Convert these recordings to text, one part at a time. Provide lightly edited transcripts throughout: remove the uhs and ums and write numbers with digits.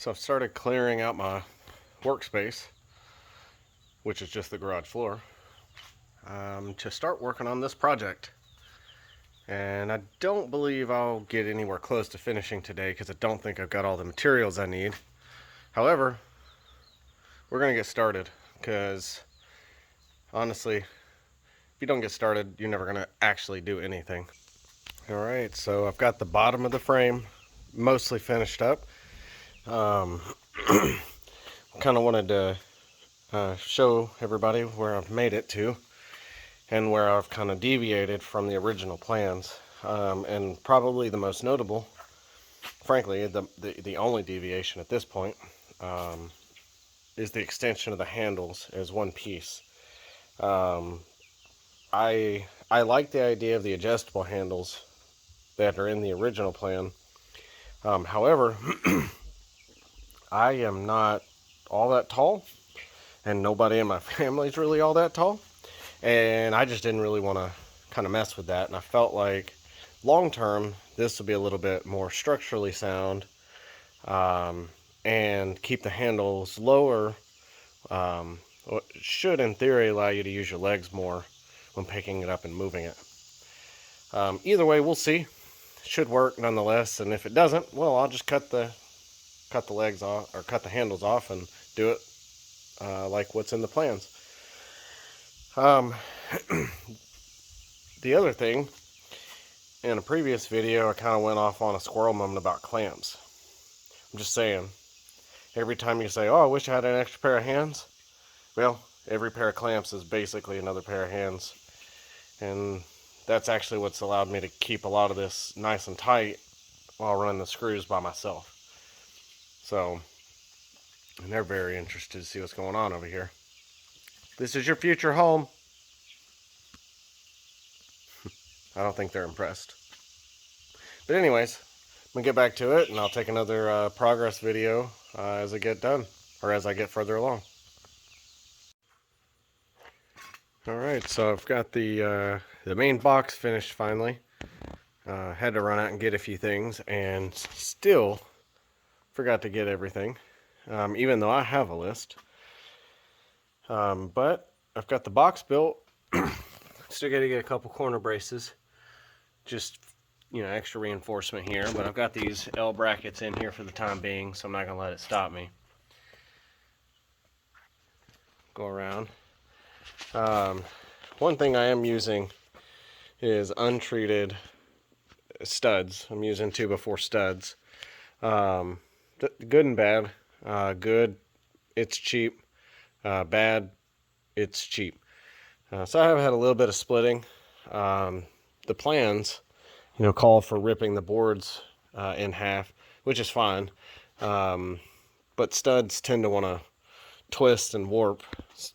So I've started clearing out my workspace, which is just the garage floor, to start working on this project. And I don't believe I'll get anywhere close to finishing today because I don't think I've got all the materials I need. However, we're going to get started because honestly, if you don't get started, you're never going to actually do anything. Alright, so I've got the bottom of the frame mostly finished up. Kind of wanted to show everybody where I've made it to and where I've kind of deviated from the original plans. And probably the most notable, frankly, the only deviation at this point, is the extension of the handles as one piece. I like the idea of the adjustable handles that are in the original plan. However, I am not all that tall, and nobody in my family is really all that tall, and I just didn't really want to kind of mess with that. And I felt like long term this will be a little bit more structurally sound, and keep the handles lower. Should in theory allow you to use your legs more when picking it up and moving it. Either way, we'll see. It should work nonetheless, and if it doesn't, well, I'll just cut the legs off, or cut the handles off, and do it like what's in the plans. The other thing, in a previous video, I kind of went off on a squirrel moment about clamps. I'm just saying, every time you say, oh, I wish I had an extra pair of hands, well, every pair of clamps is basically another pair of hands. And that's actually what's allowed me to keep a lot of this nice and tight while running the screws by myself. So, and they're very interested to see what's going on over here. This is your future home. I don't think they're impressed. But anyways, I'm going to get back to it, and I'll take another progress video as I get done, or as I get further along. Alright, so I've got the main box finished finally. Had to run out and get a few things, and still forgot to get everything, even though I have a list. But I've got the box built. Still got to get a couple corner braces, just, you know, extra reinforcement here. But I've got these L brackets in here for the time being, so I'm not going to let it stop me. Go around. One thing I am using is untreated studs. I'm using 2x4 studs. Good and bad. Good, it's cheap. Bad, it's cheap. So I have had a little bit of splitting. The plans, you know, call for ripping the boards in half, which is fine. But studs tend to want to twist and warp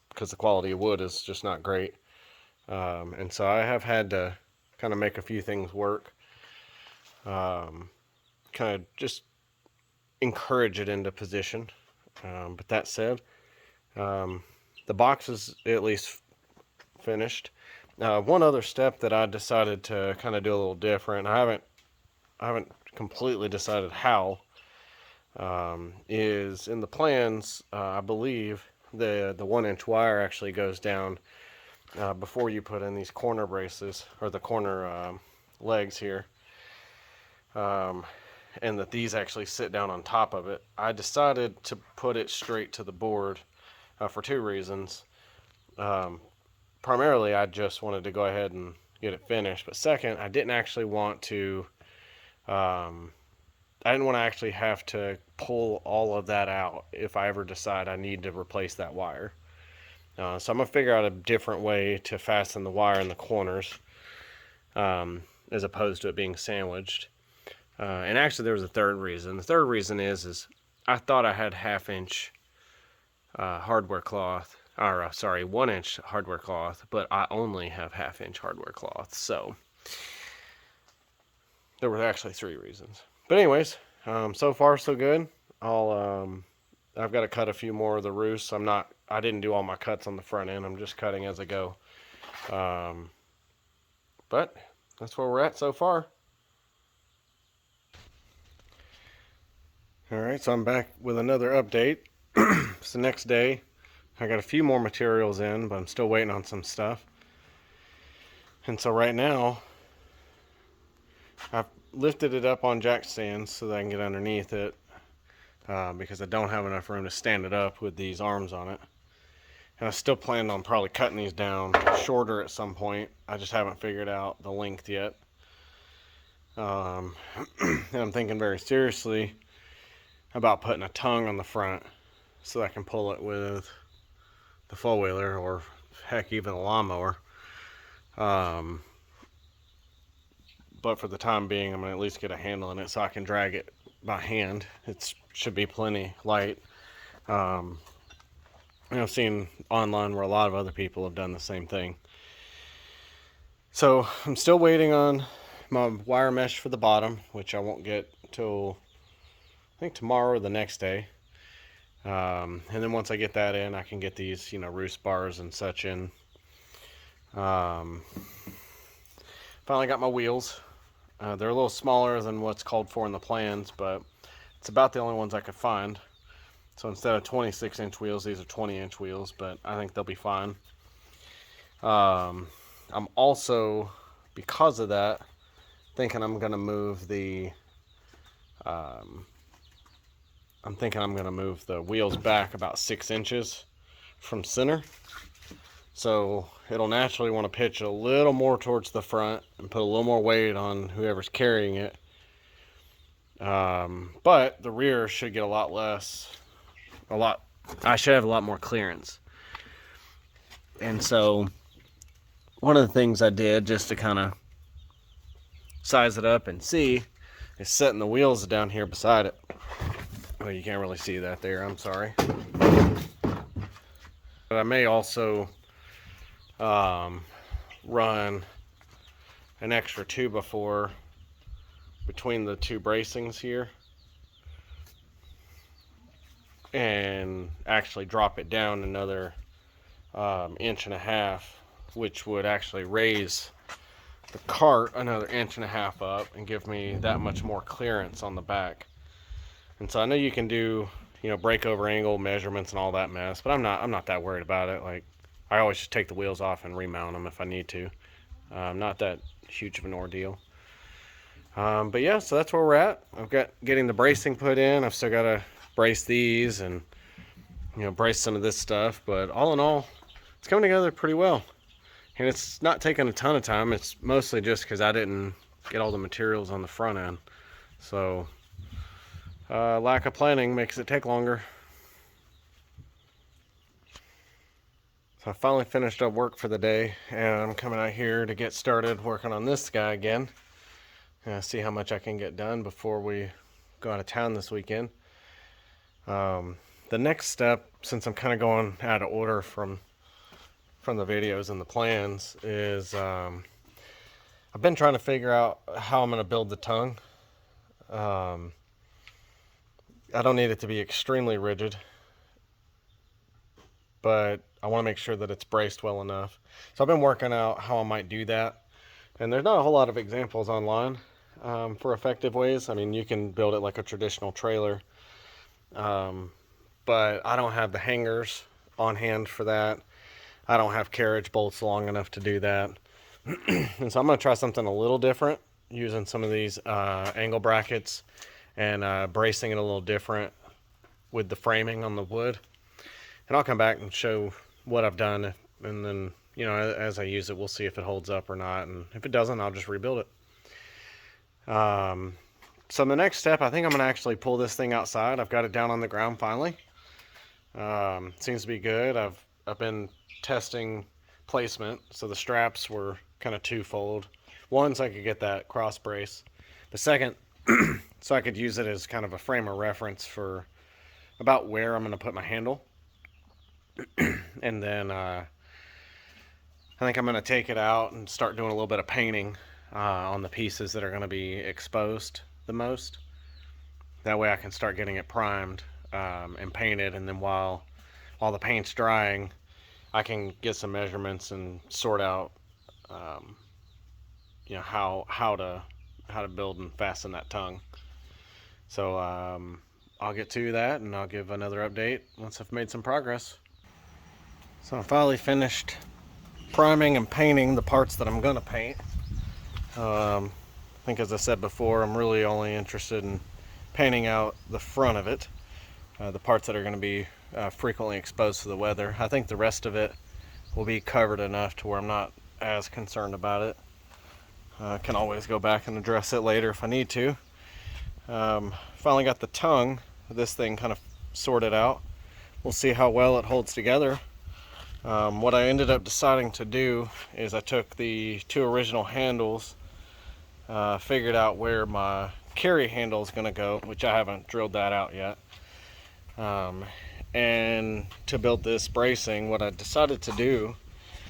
because the quality of wood is just not great. And so I have had to kind of make a few things work. Kind of just encourage it into position. But that said, the box is at least finished. One other step that I decided to kind of do a little different, I haven't completely decided how, is in the plans. I believe the 1-inch wire actually goes down before you put in these corner braces, or the corner legs here, and that these actually sit down on top of it. I decided to put it straight to the board for two reasons. Primarily, I just wanted to go ahead and get it finished, but second, I didn't actually want to I didn't want to actually have to pull all of that out if I ever decide I need to replace that wire. So I'm going to figure out a different way to fasten the wire in the corners, as opposed to it being sandwiched. And actually there was a third reason. The third reason is I thought I had 1-inch hardware cloth, or 1-inch hardware cloth, but I only have 1/2-inch hardware cloth. So there were actually 3 reasons. But anyways, so far so good. I've got to cut a few more of the roofs. I didn't do all my cuts on the front end. I'm just cutting as I go. But that's where we're at so far. Alright, so I'm back with another update. It's the next day. I got a few more materials in, but I'm still waiting on some stuff. And so right now, I've lifted it up on jack stands so that I can get underneath it, because I don't have enough room to stand it up with these arms on it. And I still plan on probably cutting these down shorter at some point. I just haven't figured out the length yet. And I'm thinking very seriously about putting a tongue on the front so I can pull it with the four-wheeler, or heck, even a lawnmower. But for the time being, I'm going to at least get a handle in it so I can drag it by hand. It should be plenty light. I've seen online where a lot of other people have done the same thing. So I'm still waiting on my wire mesh for the bottom, which I won't get till I think tomorrow or the next day. And then once I get that in, I can get these, roost bars and such in. Finally got my wheels. They're a little smaller than what's called for in the plans, but it's about the only ones I could find. So instead of 26-inch wheels, these are 20-inch wheels, but I think they'll be fine. I'm also, because of that, thinking I'm going to move the wheels back about 6 inches from center. So it'll naturally want to pitch a little more towards the front and put a little more weight on whoever's carrying it. But the rear should get I should have a lot more clearance. And so one of the things I did just to kind of size it up and see is setting the wheels down here beside it. Well, you can't really see that there, I'm sorry. But I may also run an extra 2x4 between the two bracings here and actually drop it down another 1.5 inches, which would actually raise the cart another 1.5 inches up and give me that much more clearance on the back. And so I know you can do, breakover angle measurements and all that mess, but I'm not that worried about it. Like, I always just take the wheels off and remount them if I need to. Not that huge of an ordeal. But yeah, so that's where we're at. I've got getting the bracing put in. I've still got to brace these and, brace some of this stuff. But all in all, it's coming together pretty well. And it's not taking a ton of time. It's mostly just because I didn't get all the materials on the front end. So lack of planning makes it take longer. So I finally finished up work for the day, and I'm coming out here to get started working on this guy again. See how much I can get done before we go out of town this weekend. The next step, since I'm kind of going out of order from the videos and the plans, is I've been trying to figure out how I'm going to build the tongue. I don't need it to be extremely rigid, but I want to make sure that it's braced well enough. So I've been working out how I might do that. And there's not a whole lot of examples online for effective ways. I mean, you can build it like a traditional trailer. But I don't have the hangers on hand for that. I don't have carriage bolts long enough to do that. And so I'm going to try something a little different, using some of these angle brackets and bracing it a little different with the framing on the wood. And I'll come back and show what I've done, and then, as I use it, we'll see if it holds up or not. And if it doesn't, I'll just rebuild it. So the next step, I think I'm going to actually pull this thing outside. I've got it down on the ground finally. Seems to be good. I've been testing placement, so the straps were kind of twofold. One, so I could get that cross brace. The second, so I could use it as kind of a frame of reference for about where I'm going to put my handle. And then I think I'm going to take it out and start doing a little bit of painting on the pieces that are going to be exposed the most. That way I can start getting it primed and painted, and then while the paint's drying, I can get some measurements and sort out how to build and fasten that tongue. So I'll get to that and I'll give another update once I've made some progress. So I finally finished priming and painting the parts that I'm gonna paint. I think, as I said before, I'm really only interested in painting out the front of it, the parts that are going to be frequently exposed to the weather. I think the rest of it will be covered enough to where I'm not as concerned about it. I can always go back and address it later if I need to. Finally got the tongue of this thing kind of sorted out. We'll see how well it holds together. What I ended up deciding to do is I took the two original handles, figured out where my carry handle is going to go, which I haven't drilled that out yet. And to build this bracing, what I decided to do,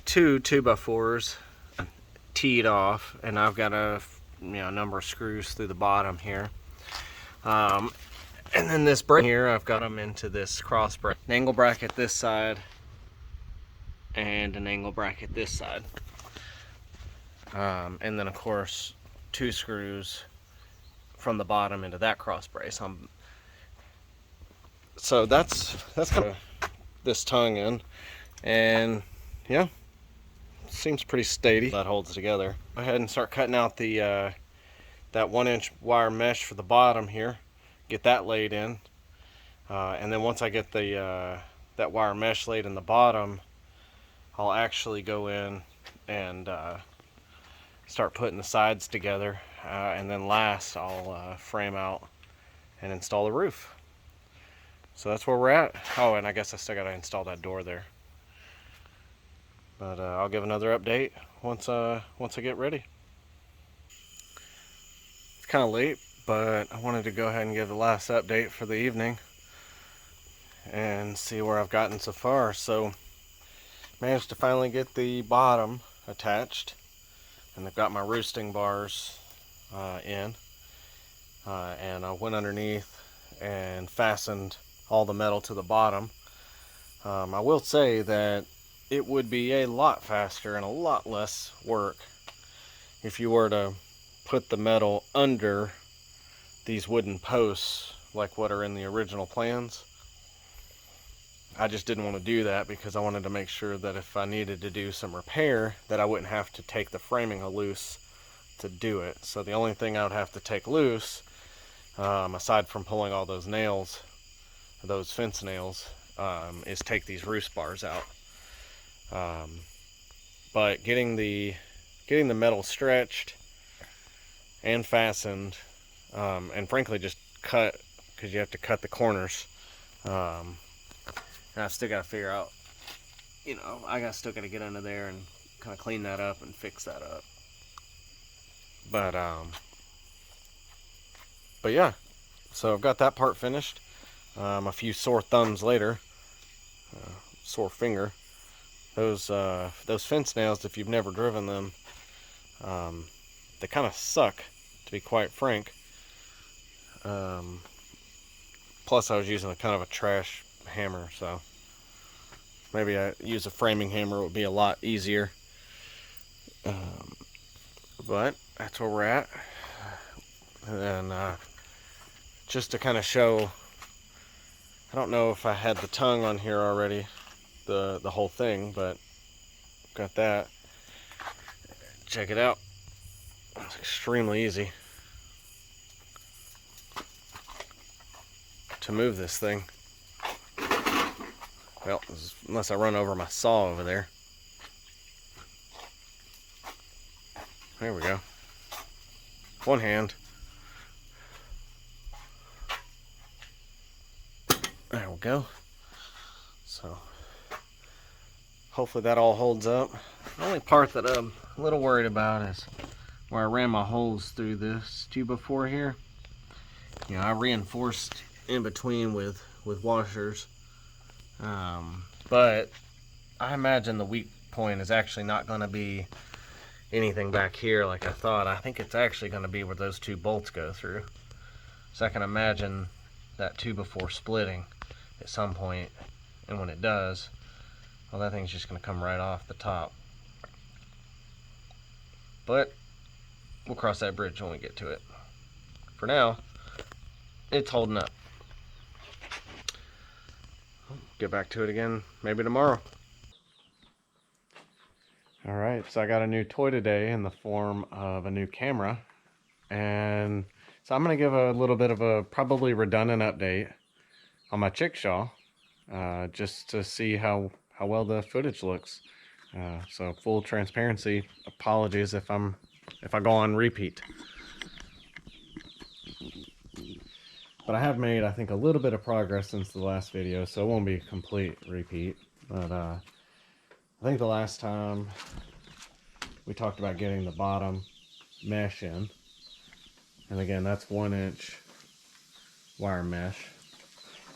two 2x4s teed off, and I've got a number of screws through the bottom here. And then this bracket here, I've got them into this cross bracket, an angle bracket this side, and an angle bracket this side. And then of course 2 screws from the bottom into that cross brace. So that's kind of this tongue in, and yeah, seems pretty steady. That holds together. Go ahead and start cutting out the that 1-inch wire mesh for the bottom here. Get that laid in, and then once I get the that wire mesh laid in the bottom, I'll actually go in and start putting the sides together, and then last I'll frame out and install the roof. So that's where we're at. Oh, and I guess I still gotta install that door there. But I'll give another update once I get ready. It's kind of late, but I wanted to go ahead and give the last update for the evening and see where I've gotten so far. So managed to finally get the bottom attached, and I've got my roosting bars in, and I went underneath and fastened all the metal to the bottom. I will say that it would be a lot faster and a lot less work if you were to put the metal under these wooden posts like what are in the original plans. I just didn't want to do that because I wanted to make sure that if I needed to do some repair, that I wouldn't have to take the framing loose to do it. So the only thing I would have to take loose, aside from pulling all those nails, those fence nails, is take these roost bars out. But getting the metal stretched and fastened, and frankly just cut, because you have to cut the corners. And I still got to figure out, still got to get under there and kind of clean that up and fix that up. But yeah, so I've got that part finished. A few sore thumbs later, sore finger. Those fence nails, if you've never driven them, they kind of suck, to be quite frank. Plus I was using a kind of a trash hammer, so maybe I use a framing hammer, would be a lot easier. But that's where we're at. And just to kind of show, I don't know if I had the tongue on here already, the whole thing, but got that. Check it out. It's extremely easy to move this thing. Well, unless I run over my saw over there. There we go. One hand. There we go. So hopefully that all holds up. The only part that I'm a little worried about is where I ran my holes through this 2x4 here. I reinforced in between with washers. But I imagine the weak point is actually not going to be anything back here like I thought. I think it's actually going to be where those 2 bolts go through. So I can imagine that 2x4 splitting at some point, and when it does, well, that thing's just going to come right off the top. But we'll cross that bridge when we get to it. For now, it's holding up. get back to it again maybe tomorrow. Alright, so I got a new toy today in the form of a new camera. And so I'm going to give a little bit of a probably redundant update on my Chickshaw, just to see how well the footage looks. So full transparency, apologies if I go on repeat. But I have made, I think, a little bit of progress since the last video, so it won't be a complete repeat. But I think the last time we talked about getting the bottom mesh in. And again, that's 1-inch wire mesh.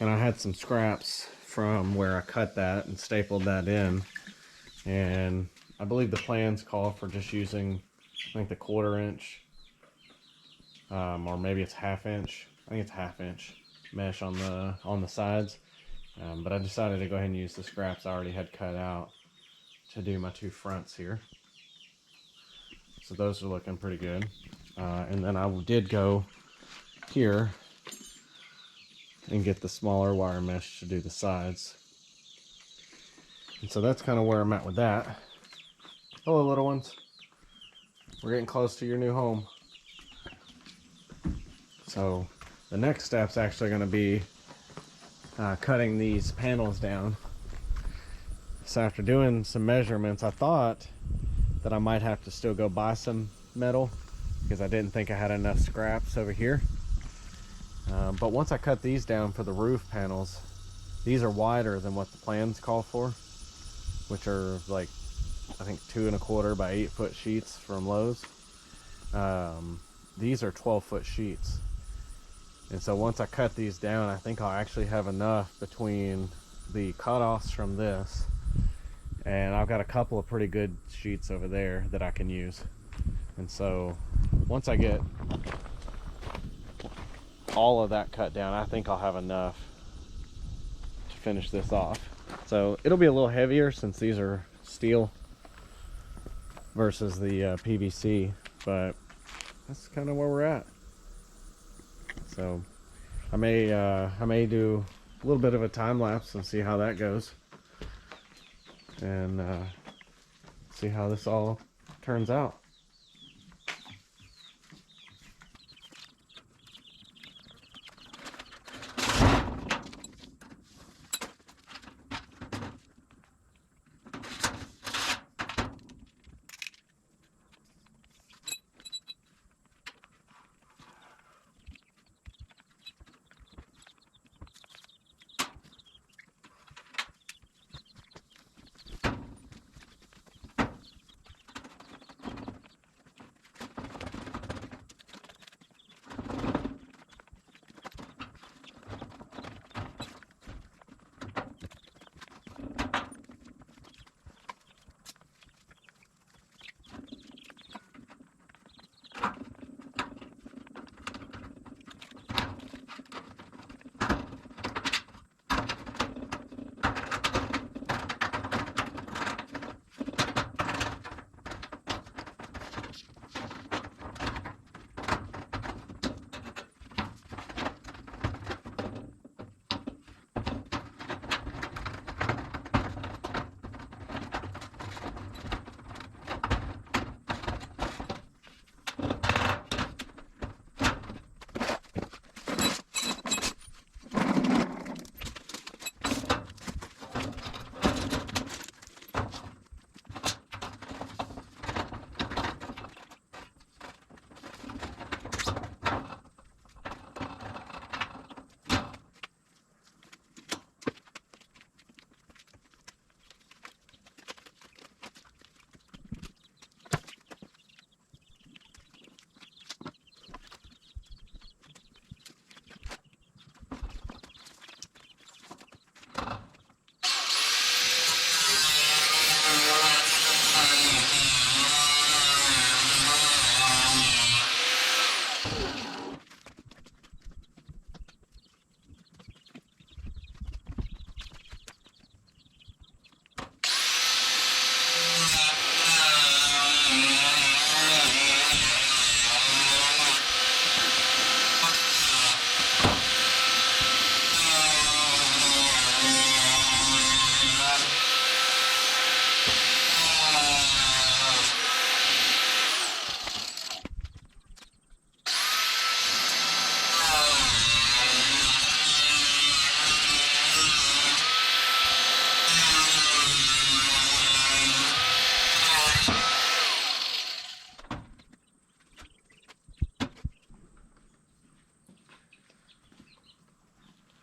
And I had some scraps from where I cut that and stapled that in. And I believe the plans call for just using, I think, the 1/4 inch, or maybe it's 1/2 inch. I think it's 1/2 inch mesh on the sides. But I decided to go ahead and use the scraps I already had cut out to do my 2 fronts here. So those are looking pretty good. And then I did go here and get the smaller wire mesh to do the sides. And so that's kind of where I'm at with that. Hello, little ones. We're getting close to your new home. So the next step's actually going to be cutting these panels down. So after doing some measurements, I thought that I might have to still go buy some metal because I didn't think I had enough scraps over here. But once I cut these down for the roof panels, these are wider than what the plans call for, which are like, I think 2 1/4 by 8 foot sheets from Lowe's. These are 12-foot sheets. And so once I cut these down, I think I'll actually have enough between the cutoffs from this, and I've got a couple of pretty good sheets over there that I can use. And so once I get all of that cut down, I think I'll have enough to finish this off. So it'll be a little heavier since these are steel versus the PVC, but that's kind of where we're at. So I may do a little bit of a time lapse and see how that goes, and see how this all turns out.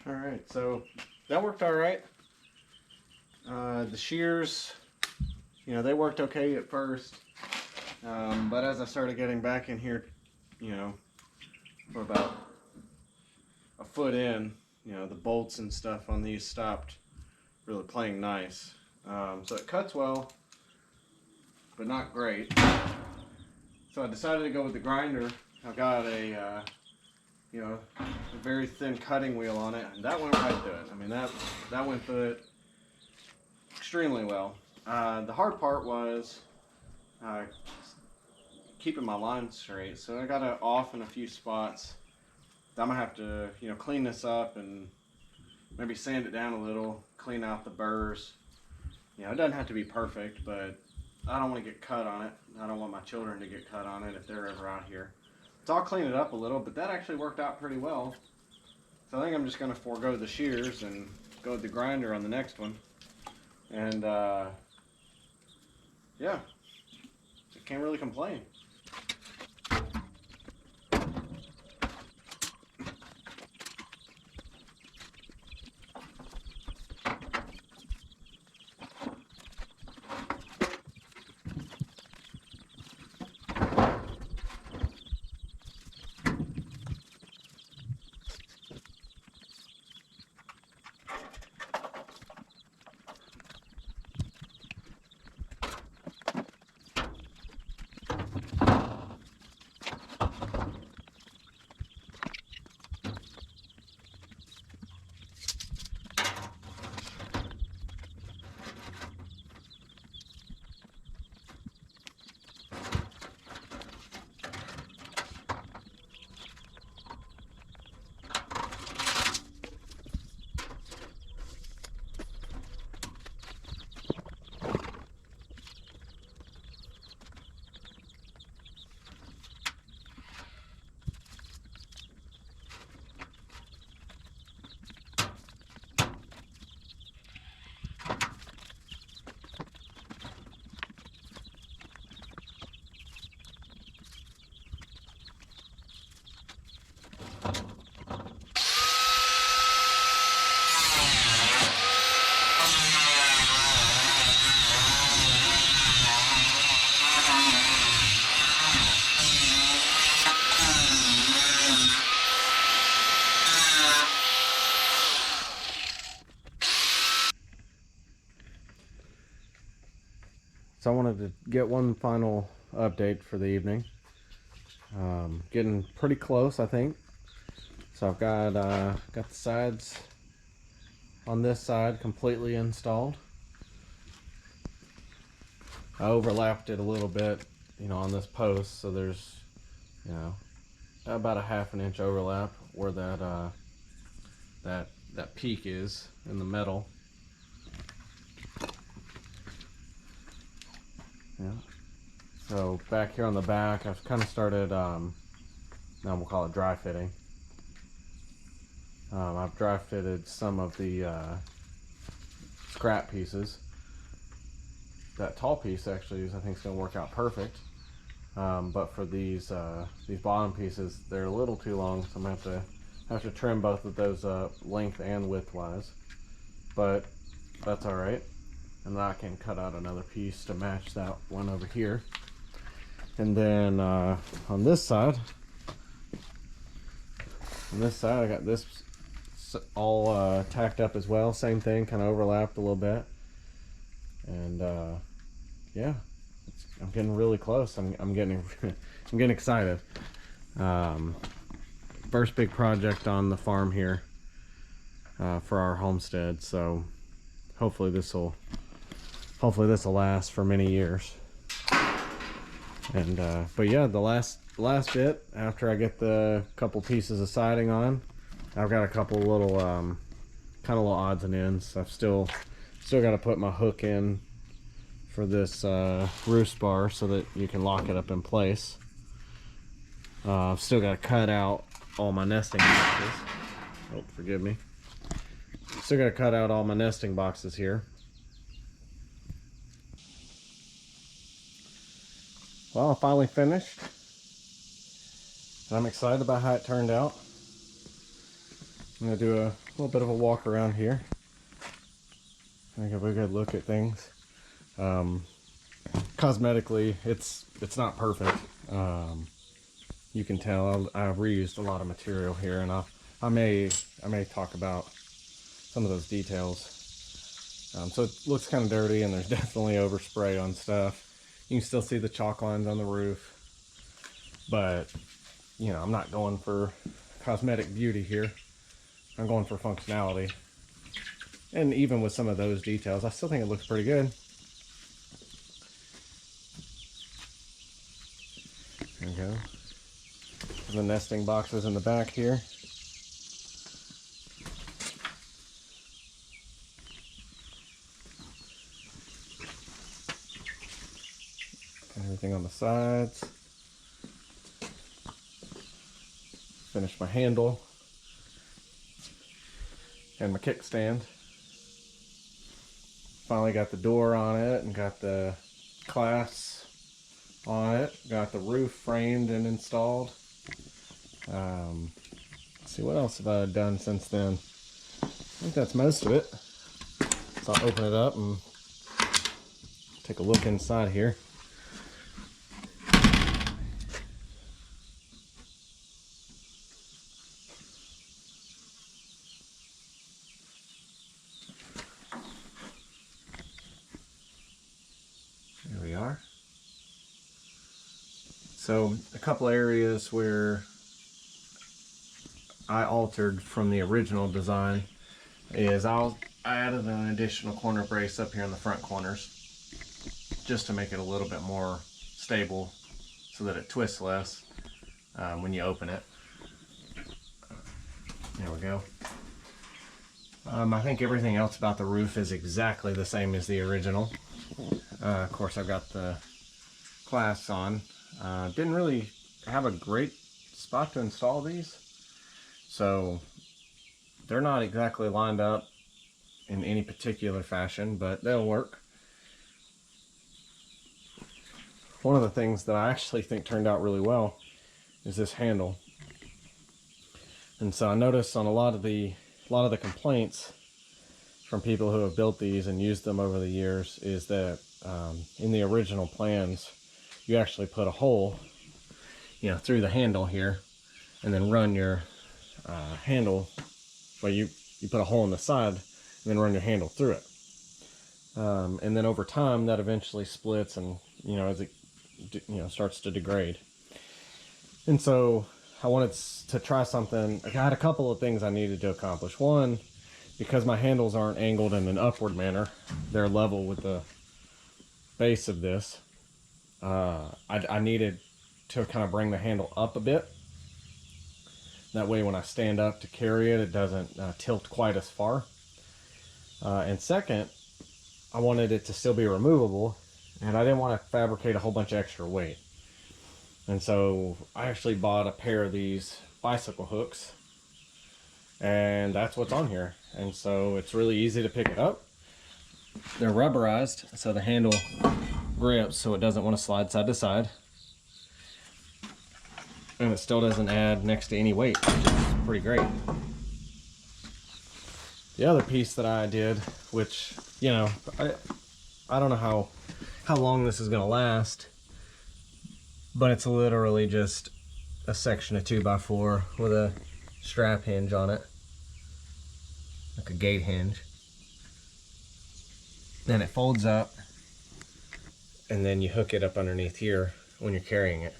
All right, so that worked all right. The shears, you know, they worked okay at first, but as I started getting back in here, you know, for about a foot in, you know, the bolts and stuff on these stopped really playing nice. So it cuts well, but not great. So I decided to go with the grinder. I've got a, you know, a very thin cutting wheel on it, and that went right through it. I mean, that went through it extremely well. The hard part was keeping my line straight. So I got it off in a few spots. I'm gonna have to, you know, clean this up and maybe sand it down a little, clean out the burrs. You know, it doesn't have to be perfect, but I don't want to get cut on it. I don't want my children to get cut on it if they're ever out here. So I'll clean it up a little, but that actually worked out pretty well. So I think I'm just gonna forego the shears and go with the grinder on the next one. And yeah, I can't really complain. So I wanted to get one final update for the evening. Getting pretty close, I think. So I've got the sides on this side completely installed. I overlapped it a little bit, you know, on this post, so there's, you know, about a ½ inch overlap where that peak is in the metal. Yeah. So back here on the back, I've kind of started, now we'll call it dry fitting. I've dry fitted some of the scrap pieces. That tall piece actually I think is going to work out perfect. But for these bottom pieces, they're a little too long, so I'm going to have to trim both of those length and width wise. But that's all right. And then I can cut out another piece to match that one over here. And then on this side, I got this all tacked up as well. Same thing, kind of overlapped a little bit. And yeah, I'm getting really close. I'm getting I'm getting excited. First big project on the farm here for our homestead. So hopefully this will last for many years. And but yeah, the last bit after I get the couple pieces of siding on, I've got a couple little kind of little odds and ends. I've still got to put my hook in for this roost bar so that you can lock it up in place. I've still got to cut out all my nesting boxes. Oh, forgive me. Still got to cut out all my nesting boxes here. Well, I finally finished. I'm excited about how it turned out. I'm going to do a a little bit of a walk around here. I think have a good look at things. Cosmetically, it's not perfect. You can tell I've reused a lot of material here, and I may talk about some of those details. So it looks kind of dirty, and there's definitely overspray on stuff. You can still see the chalk lines on the roof, but you know, I'm not going for cosmetic beauty here. I'm going for functionality. And even with some of those details, I still think it looks pretty good. There we go. The nesting boxes in the back here. Everything on the sides. Finished my handle and my kickstand. Finally got the door on it and got the clasps on it. Got the roof framed and installed. Let's see, what else have I done since then? I think that's most of it. So I'll open it up and take a look inside here. There we are. So a couple areas where I altered from the original design is I added an additional corner brace up here in the front corners just to make it a little bit more stable so that it twists less when you open it. There we go. I think everything else about the roof is exactly the same as the original. Of course, I've got the clasps on. Didn't really have a great spot to install these, so they're not exactly lined up in any particular fashion, but they'll work. One of the things that I actually think turned out really well is this handle. And so I noticed on a lot of the complaints from people who have built these and used them over the years is that in the original plans you actually put a hole, you know, through the handle here, and then run your handle. Well, you put a hole in the side and then run your handle through it, and then over time that eventually splits, and you know, as it starts to degrade. And so I wanted to try something. I had a couple of things I needed to accomplish. One, because my handles aren't angled in an upward manner, they're level with the base of this. I needed to kind of bring the handle up a bit. That way when I stand up to carry it, it doesn't tilt quite as far. And second, I wanted it to still be removable, and I didn't want to fabricate a whole bunch of extra weight. And so I actually bought a pair of these bicycle hooks, and that's what's on here. And so it's really easy to pick it up. They're rubberized, so the handle grips so it doesn't want to slide side to side. And it still doesn't add next to any weight, which is pretty great. The other piece that I did, which, you know, I don't know how long this is going to last, but it's literally just a section of 2x4 with a strap hinge on it, like a gate hinge. Then it folds up, and then you hook it up underneath here when you're carrying it.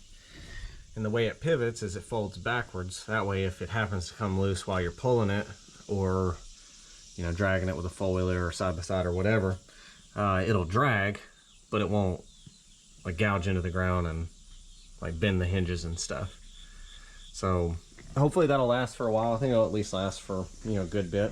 And the way it pivots is it folds backwards. That way, if it happens to come loose while you're pulling it, or you know, dragging it with a four-wheeler or side by side or whatever, it'll drag, but it won't like gouge into the ground and like bend the hinges and stuff. So hopefully that'll last for a while. I think it'll at least last for, you know, a good bit.